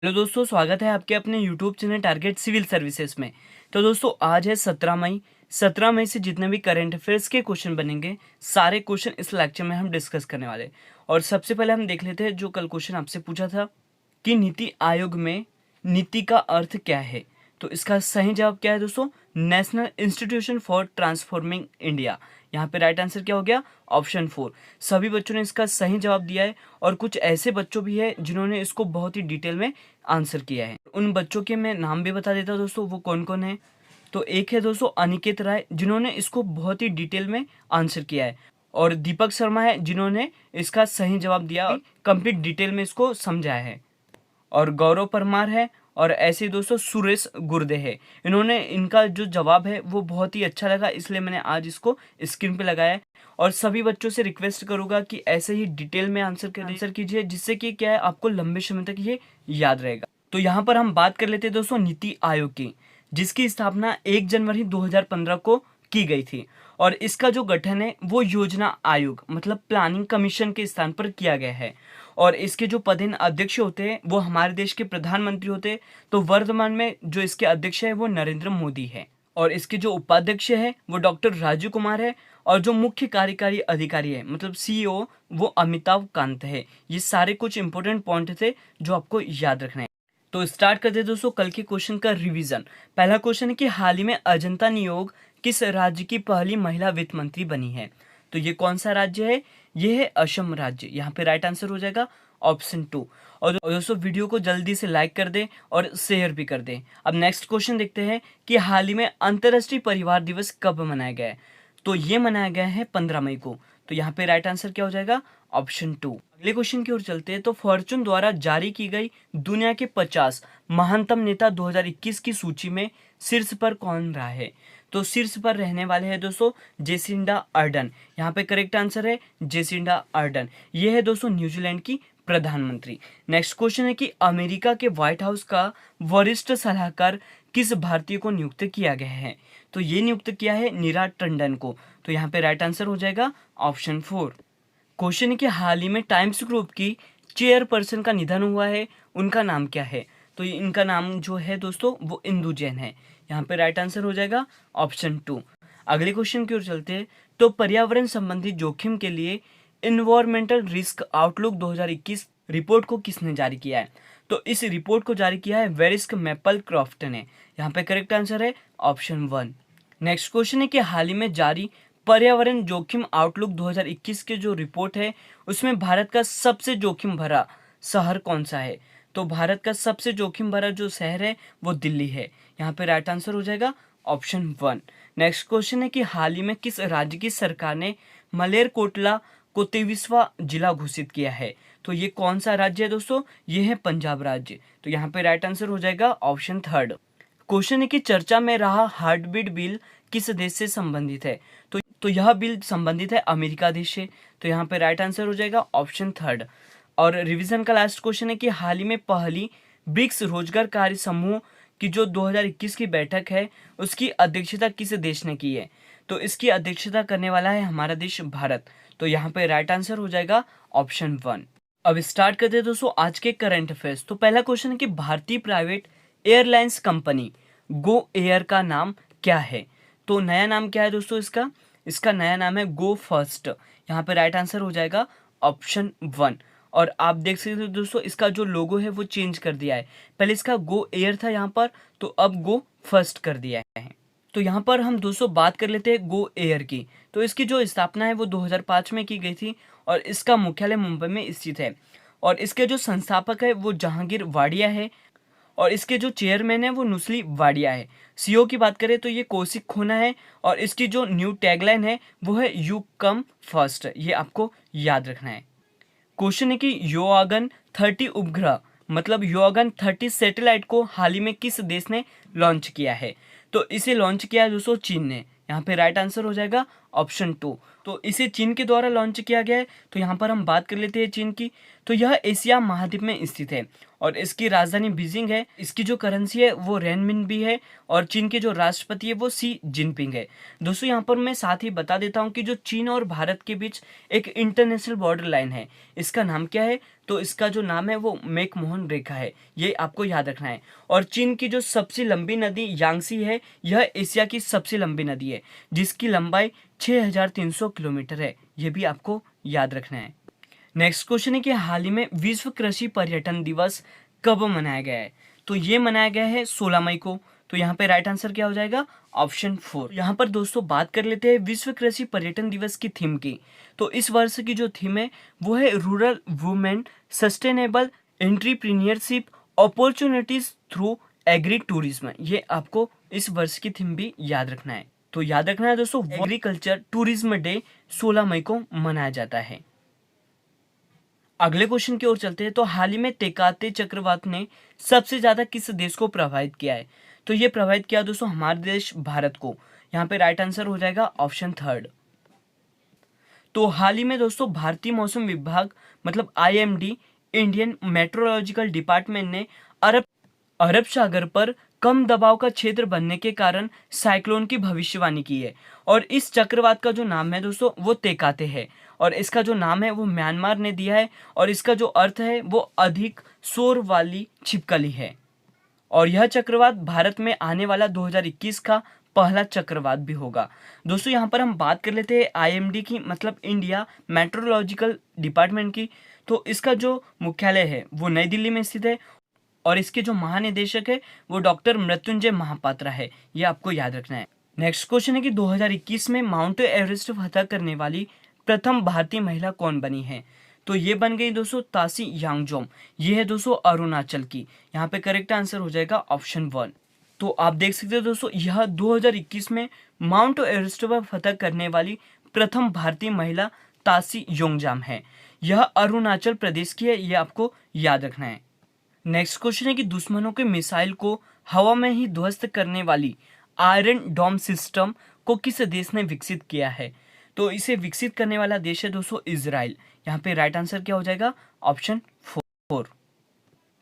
Hello दोस्तों, स्वागत है आपके अपने YouTube channel target civil services में। तो दोस्तों आज है 17 मई। 17 मई से जितने भी करंट अफेयर्स के क्वेश्चन बनेंगे, सारे क्वेश्चन इस लेक्चर में हम डिस्कस करने वाले। और सबसे पहले हम देख लेते हैं जो कल क्वेश्चन आपसे पूछा था कि नीति आयोग में नीति का अर्थ क्या है। तो इसका सही जवाब क्या है दोस्तों? National institution for transforming India. यहाँ पे राइट आंसर क्या हो गया? ऑप्शन 4। सभी बच्चों ने इसका सही जवाब दिया है और कुछ ऐसे बच्चों भी है जिन्होंने इसको बहुत ही डिटेल में आंसर किया है। उन बच्चों के मैं नाम भी बता देता हूँ दोस्तों, वो कौन कौन है। तो एक है दोस्तों अनिकेत राय, जिन्होंने इसको बहुत ही डिटेल में आंसर किया है। और दीपक शर्मा है, जिन्होंने इसका सही जवाब दिया और कंप्लीट डिटेल में इसको समझाया है। और गौरव परमार है, और ऐसे ही दोस्तों सुरेश गुर्दे है। इन्होंने इनका जो जवाब है वो बहुत ही अच्छा लगा, इसलिए मैंने आज इसको स्क्रीन पे लगाया है। और सभी बच्चों से रिक्वेस्ट करूंगा कि ऐसे ही डिटेल में आंसर कीजिए, जिससे कि क्या है आपको लंबे समय तक ये याद रहेगा। तो यहाँ पर हम बात कर लेते हैं दोस्तों नीति आयोग की, जिसकी स्थापना 1 जनवरी 2015 को की गई थी। और इसका जो गठन है वो योजना आयोग मतलब प्लानिंग कमीशन के स्थान पर किया गया है। और इसके जो पदेन अध्यक्ष होते हैं वो हमारे देश के प्रधानमंत्री होते हैं। तो वर्तमान में जो इसके अध्यक्ष है वो नरेंद्र मोदी है। और इसके जो उपाध्यक्ष है वो डॉक्टर राजीव कुमार है। और जो मुख्य कार्यकारी अधिकारी है मतलब सीईओ वो अमिताभ कांत है। ये सारे कुछ इंपॉर्टेंट पॉइंट थे जो आपको याद रखना है। तो स्टार्ट करते हैं दोस्तों कल के क्वेश्चन का रिवीजन। पहला क्वेश्चन है कि हाल ही में अजंता नियोग किस राज्य की पहली महिला वित्त मंत्री बनी है। तो ये कौन सा राज्य है? ये है असम राज्य। यहाँ पे राइट आंसर हो जाएगा ऑप्शन 2। और दोस्तों वीडियो को जल्दी से लाइक कर दें और शेयर भी कर दें। अब नेक्स्ट क्वेश्चन देखते हैं कि हाल ही में अंतर्राष्ट्रीय परिवार दिवस कब मनाया गया है। तो ये मनाया गया है 15 मई को। तो यहाँ पे राइट आंसर क्या हो जाएगा? ऑप्शन 2। अगले क्वेश्चन की ओर चलते हैं। तो फॉर्चून द्वारा जारी की गई दुनिया के 50 महानतम नेता 2021 की सूची में शीर्ष पर कौन रहा है। तो शीर्ष पर रहने वाले हैं दोस्तों जेसिंडा अर्डन। यहाँ पे करेक्ट आंसर है जेसिंडा अर्डन। ये है दोस्तों न्यूजीलैंड की प्रधानमंत्री। नेक्स्ट क्वेश्चन है कि अमेरिका के व्हाइट हाउस का वरिष्ठ सलाहकार किस भारतीय को नियुक्त किया गया है। तो ये नियुक्त किया है नीरा टंडन को। तो यहाँ पे राइट आंसर हो जाएगा ऑप्शन 4। क्वेश्चन है कि हाल ही में टाइम्स ग्रुप की चेयरपर्सन का निधन हुआ है, उनका नाम क्या है। तो इनका नाम जो है दोस्तों वो इंदु जैन है। यहाँ पे राइट आंसर हो जाएगा ऑप्शन 2। अगले क्वेश्चन की ओर चलते हैं। तो पर्यावरण संबंधी जोखिम के लिए इन्वायरमेंटल रिस्क आउटलुक 2021 रिपोर्ट को किसने जारी किया है। तो इस रिपोर्ट को जारी किया है वेरिस्क मैपल क्रॉफ्ट ने। यहाँ पे करेक्ट आंसर है ऑप्शन 1। नेक्स्ट क्वेश्चन है कि हाल ही में जारी पर्यावरण जोखिम आउटलुक 2021 के जो रिपोर्ट है उसमें भारत का सबसे जोखिम भरा शहर कौन सा है। तो भारत का सबसे जोखिम भरा जो शहर है वो दिल्ली है। यहाँ पे राइट आंसर हो जाएगा ऑप्शन 1। नेक्स्ट क्वेश्चन है कि हाल ही में किस राज्य की सरकार ने मलेरकोटला को 23वां जिला घोषित किया है। तो ये कौन सा राज्य है दोस्तों? ये है पंजाब राज्य। तो यहाँ पे राइट आंसर हो जाएगा ऑप्शन 3। क्वेश्चन है कि चर्चा में रहा हार्टबीट बिल किस देश से संबंधित है। तो यह बिल संबंधित है अमेरिका देश से। तो यहाँ पे राइट आंसर हो जाएगा ऑप्शन 3। और रिवीजन का लास्ट क्वेश्चन है कि हाल ही में पहली ब्रिक्स रोजगार कार्य समूह की जो 2021 की बैठक है उसकी अध्यक्षता किस देश ने की है। तो इसकी अध्यक्षता करने वाला है हमारा देश भारत। तो यहाँ पे राइट आंसर हो जाएगा ऑप्शन 1। अब स्टार्ट करते हैं दोस्तों आज के करंट अफेयर्स। तो पहला क्वेश्चन है कि भारतीय private airlines company Go Air का नाम क्या है। तो नया नाम क्या है दोस्तों इसका? इसका नया नाम है गो फर्स्ट। यहाँ पे राइट आंसर हो जाएगा ऑप्शन 1। और आप देख सकते हो दोस्तों इसका जो लोगो है वो चेंज कर दिया है। पहले इसका गो एयर था यहाँ पर, तो अब गो फर्स्ट कर दिया है। तो यहाँ पर हम दोस्तों बात कर लेते हैं गो एयर की। तो इसकी जो स्थापना है वो 2005 में की गई थी और इसका मुख्यालय मुंबई में स्थित है। और इसके जो संस्थापक है वो जहांगीर वाडिया है। और इसके जो चेयरमैन है वो नुस्ली वाडिया है। सीईओ की बात करें तो ये कौशिक खोना है। और इसकी जो न्यू टैगलाइन है वो है यू कम फर्स्ट। ये आपको याद रखना है। क्वेश्चन है कि योआगन 30 उपग्रह मतलब योआगन 30 सैटेलाइट को हाल ही में किस देश ने लॉन्च किया है। तो इसे लॉन्च किया है दोस्तों चीन ने। यहाँ पे राइट आंसर हो जाएगा ऑप्शन 2। तो इसे चीन के द्वारा लॉन्च किया गया है। तो यहाँ पर हम बात कर लेते हैं चीन की। तो यह एशिया महाद्वीप में स्थित है और इसकी राजधानी बीजिंग है। इसकी जो करेंसी है वो रेनमिनबी है और चीन के जो राष्ट्रपति है वो शी जिनपिंग है। दोस्तों यहाँ पर मैं साथ ही बता देता हूँ कि जो चीन और भारत के बीच एक इंटरनेशनल बॉर्डर लाइन है, इसका नाम क्या है? तो इसका जो नाम है वो मैकमोहन रेखा है, ये आपको याद रखना है। और चीन की जो सबसे लंबी नदी यांगसी है, यह एशिया की सबसे लंबी नदी है जिसकी लंबाई 6300 किलोमीटर है, ये भी आपको याद रखना है। नेक्स्ट क्वेश्चन है कि हाल ही में विश्व कृषि पर्यटन दिवस कब मनाया गया है? तो ये मनाया गया है 16 मई को। तो यहाँ पे राइट आंसर क्या हो जाएगा? ऑप्शन 4। यहाँ पर दोस्तों बात कर लेते हैं विश्व कृषि पर्यटन दिवस की थीम की। तो इस वर्ष की जो थीम है वो है rural women sustainable entrepreneurship opportunities through agri tourism. ये आपको इस वर्ष की थीम भी याद रखना है। तो याद रखना है दोस्तों, एग्रीकल्चर टूरिज्म डे 16 मई को मनाया जाता है। अगले क्वेश्चन की ओर चलते हैं। तो हाल ही में तेकाते चक्रवात ने सबसे ज्यादा किस देश को प्रभावित किया है? तो ये प्रभावित किया दोस्तों हमारे देश भारत को। यहाँ पे राइट आंसर हो जाएगा ऑप्शन 3। तो हाल ही में दोस्तों भारतीय मौसम विभाग मतलब आईएमडी इंडियन मेट्रोलॉजिकल डिपार्टमेंट ने अरब सागर पर कम दबाव का क्षेत्र बनने के कारण साइक्लोन की भविष्यवाणी की है। और इस चक्रवात का जो नाम है दोस्तों वो तेकाते है और इसका जो नाम है वो म्यांमार ने दिया है और इसका जो अर्थ है वो अधिक शोर वाली छिपकली है। और यह चक्रवात भारत में आने वाला 2021 का पहला चक्रवात भी होगा। दोस्तों यहाँ पर हम बात कर लेते हैं आईएमडी की मतलब इंडिया मेट्रोलॉजिकल डिपार्टमेंट की। तो इसका जो मुख्यालय है वो नई दिल्ली में स्थित है और इसके जो महानिदेशक है वो डॉक्टर मृत्युंजय महापात्रा है, ये आपको याद रखना है। नेक्स्ट क्वेश्चन है कि 2021 में माउंट एवरेस्ट फतह करने वाली प्रथम भारतीय महिला कौन बनी है? तो ये बन गई दोस्तों तासी यांगजोम। ये है दोस्तों अरुणाचल की। यहाँ पे करेक्ट आंसर हो जाएगा ऑप्शन 1। तो आप देख सकते हो दोस्तों यह 2021 में माउंट एवरेस्ट पर फतह करने वाली प्रथम भारतीय महिला तासी योंगजाम है। यह अरुणाचल प्रदेश की है, ये आपको याद रखना है। नेक्स्ट क्वेश्चन है कि दुश्मनों के मिसाइल को हवा में ही ध्वस्त करने वाली आयरन डोम सिस्टम को किस देश ने विकसित किया है? तो इसे विकसित करने वाला देश है दोस्तों इजराइल। यहाँ पे राइट आंसर क्या हो जाएगा? ऑप्शन 4।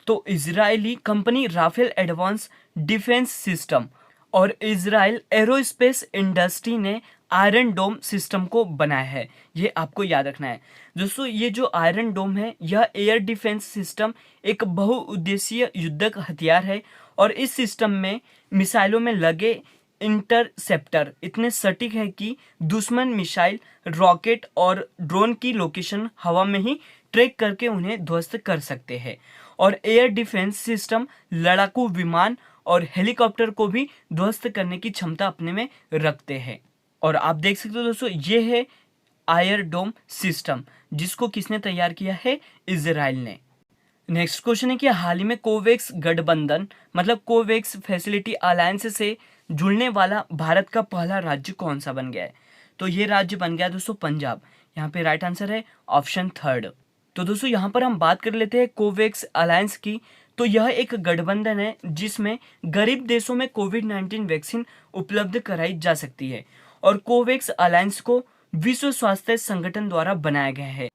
तो Israeli company Rafael advance defence system और इजराइल एरोस्पेस इंडस्ट्री ने आयरन डोम सिस्टम को बनाया है, ये आपको याद रखना है। दोस्तों ये जो आयरन डोम है यह एयर डिफेंस सिस्टम एक बहुउद्देशीय युद्धक हथियार है और इस सिस्टम में मिसाइलों में लगे इंटरसेप्टर इतने सटीक है कि दुश्मन मिसाइल, रॉकेट और ड्रोन की लोकेशन हवा में ही ट्रैक करके उन्हें ध्वस्त कर सकते हैं। और एयर डिफेंस सिस्टम लड़ाकू विमान और हेलीकॉप्टर को भी ध्वस्त करने की क्षमता अपने में रखते हैं। और आप देख सकते हो दोस्तों ये है आयरन डोम सिस्टम जिसको किसने तैयार किया है? इजराइल ने। नेक्स्ट क्वेश्चन है कि हाल ही में कोवैक्स गठबंधन मतलब कोवैक्स फैसिलिटी अलायंस से जुड़ने वाला भारत का पहला राज्य कौन सा बन गया है? तो ये राज्य बन गया दोस्तों पंजाब। यहाँ पे राइट आंसर है ऑप्शन 3। तो दोस्तों यहाँ पर हम बात कर लेते हैं कोवैक्स अलायंस की। तो यह एक गठबंधन है जिसमें गरीब देशों में कोविड-19 वैक्सीन उपलब्ध कराई जा सकती है और कोवैक्स अलायंस को विश्व स्वास्थ्य संगठन द्वारा बनाया गया है।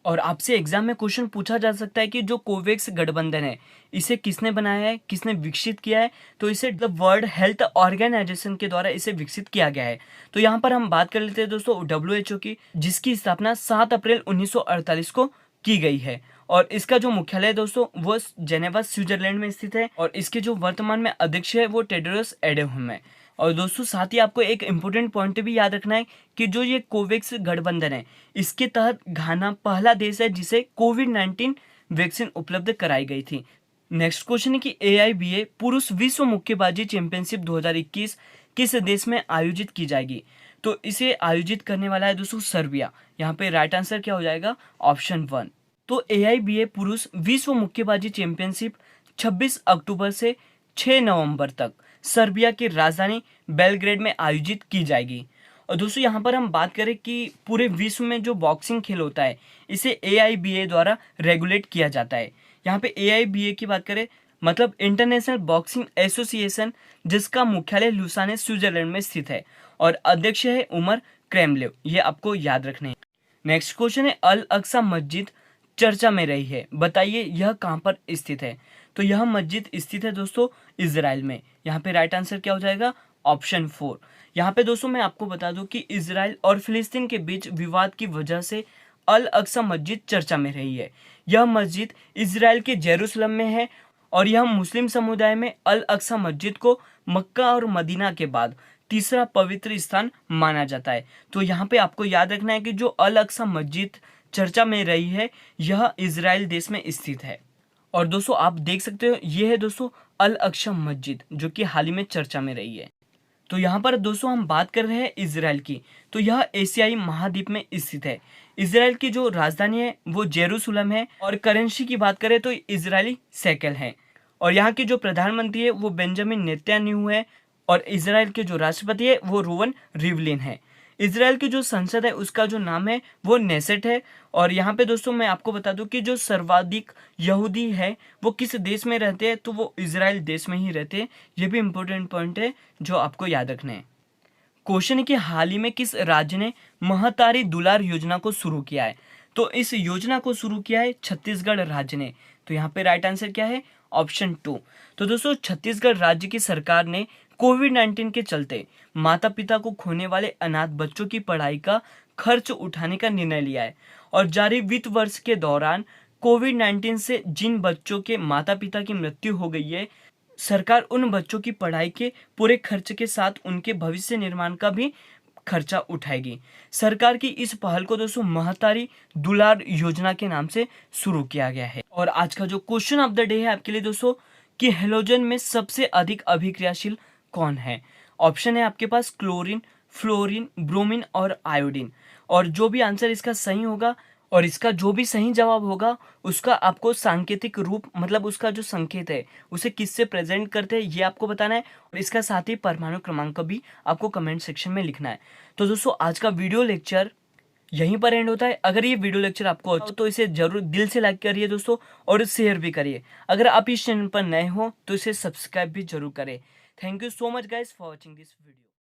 और आपसे एग्जाम में क्वेश्चन पूछा जा सकता है कि जो कोवैक्स गठबंधन है इसे किसने बनाया है, किसने विकसित किया है? तो इसे वर्ल्ड हेल्थ ऑर्गेनाइजेशन के द्वारा इसे विकसित किया गया है। तो यहाँ पर हम बात कर लेते हैं दोस्तों WHO की, जिसकी स्थापना 7 अप्रैल 1948 को की गई है और इसका जो मुख्यालय है दोस्तों वो जेनेवा स्विट्जरलैंड में स्थित है और इसके जो वर्तमान में अध्यक्ष है वो टेड्रोस एडहेनम है। और दोस्तों साथ ही आपको एक इम्पोर्टेंट पॉइंट भी याद रखना है कि जो ये कोवैक्स गठबंधन है इसके तहत घाना पहला देश है जिसे कोविड-19 वैक्सीन उपलब्ध कराई गई थी। नेक्स्ट क्वेश्चन है कि AIBA पुरुष विश्व मुक्केबाजी चैंपियनशिप 2021 किस देश में आयोजित की जाएगी? तो इसे आयोजित करने वाला है दोस्तों सर्बिया। यहाँ पे राइट आंसर क्या हो जाएगा? ऑप्शन 1। तो AIBA पुरुष विश्व मुक्केबाजी चैंपियनशिप 26 अक्टूबर से 6 नवंबर तक सर्बिया की राजधानी बेलग्रेड में आयोजित की जाएगी। और दोस्तों यहाँ पर हम बात करें कि पूरे विश्व में जो बॉक्सिंग खेल होता है इसे AIBA द्वारा रेगुलेट किया जाता है। यहाँ पे AIBA की बात करें मतलब इंटरनेशनल बॉक्सिंग एसोसिएशन, जिसका मुख्यालय लुसाने स्विट्जरलैंड में स्थित है और अध्यक्ष है उमर क्रेमलिन, ये आपको याद रखने हैं। नेक्स्ट क्वेश्चन है, अल अक्सा मस्जिद चर्चा में रही है, बताइए यह कहाँ पर स्थित है। तो यह मस्जिद स्थित है दोस्तों इजराइल में। यहाँ पे राइट आंसर क्या हो जाएगा, ऑप्शन 4। यहाँ पे दोस्तों मैं आपको बता दूं कि इजराइल और फिलिस्तीन के बीच विवाद की वजह से अल अक्सा मस्जिद चर्चा में रही है। यह मस्जिद इजराइल के जेरूसलम में है और यह मुस्लिम समुदाय में अल अक्सा मस्जिद को मक्का और मदीना के बाद तीसरा पवित्र स्थान माना जाता है। तो यहाँ पे आपको याद रखना है कि जो अल अक्सा मस्जिद चर्चा में रही है यह इजराइल देश में स्थित है। और दोस्तों आप देख सकते हो ये है दोस्तों अल अक्सा मस्जिद जो कि हाल ही में चर्चा में रही है। तो यहाँ पर दोस्तों हम बात कर रहे हैं इजराइल की, तो यह एशियाई महाद्वीप में स्थित है। इजराइल की जो राजधानी है वो जेरूसलम है और करेंसी की बात करें तो इजरायली शेकेल है। और यहाँ की जो प्रधानमंत्री है वो बेंजामिन नेतन्याहू है और इजराइल के जो राष्ट्रपति है वो रूवन रिवलिन है। इजराइल की जो संसद है उसका जो नाम है वो नेसेट है। और यहाँ पे दोस्तों मैं आपको बता दूं कि जो सर्वाधिक यहूदी है वो किस देश में रहते हैं, तो वो इजराइल देश में ही रहते हैं। ये भी इंपॉर्टेंट पॉइंट है जो आपको याद रखना है। क्वेश्चन है कि हाल ही में किस राज्य ने महतारी दुलार योजना को शुरू किया है। तो इस योजना को शुरू किया है छत्तीसगढ़ राज्य ने। तो यहाँ पे राइट आंसर क्या है, ऑप्शन 2। तो दोस्तों छत्तीसगढ़ राज्य की सरकार ने कोविड-19 के चलते माता पिता को खोने वाले अनाथ बच्चों की पढ़ाई का खर्च उठाने का निर्णय लिया है। और जारी वित्त वर्ष के दौरान कोविड-19 से जिन बच्चों के माता पिता की मृत्यु हो गई है, सरकार उन बच्चों की पढ़ाई के पूरे खर्च के साथ उनके भविष्य निर्माण का भी खर्चा उठाएगी। सरकार की इस पहल को दोस्तों महतारी दुलार योजना के नाम से शुरू किया गया है। और आज का जो क्वेश्चन ऑफ द डे है आपके लिए दोस्तों कि हेलोजन में सबसे अधिक अभिक्रियाशील कौन है। ऑप्शन है आपके पास क्लोरीन, फ्लोरीन, ब्रोमीन और आयोडीन। और जो भी आंसर इसका सही होगा और इसका जो भी सही जवाब होगा उसका आपको सांकेतिक रूप मतलब उसका जो संकेत है उसे किससे प्रेजेंट करते हैं ये आपको बताना है। और इसका साथ ही परमाणु क्रमांक भी आपको कमेंट सेक्शन में लिखना है। तो दोस्तों आज का वीडियो लेक्चर यहीं पर एंड होता है। अगर ये वीडियो लेक्चर आपको अच्छा तो इसे जरूर दिल से लाइक करिए दोस्तों और शेयर भी करिए। अगर आप इस चैनल पर नए हो तो इसे सब्सक्राइब भी जरूर करें। Thank you so much guys for watching this video.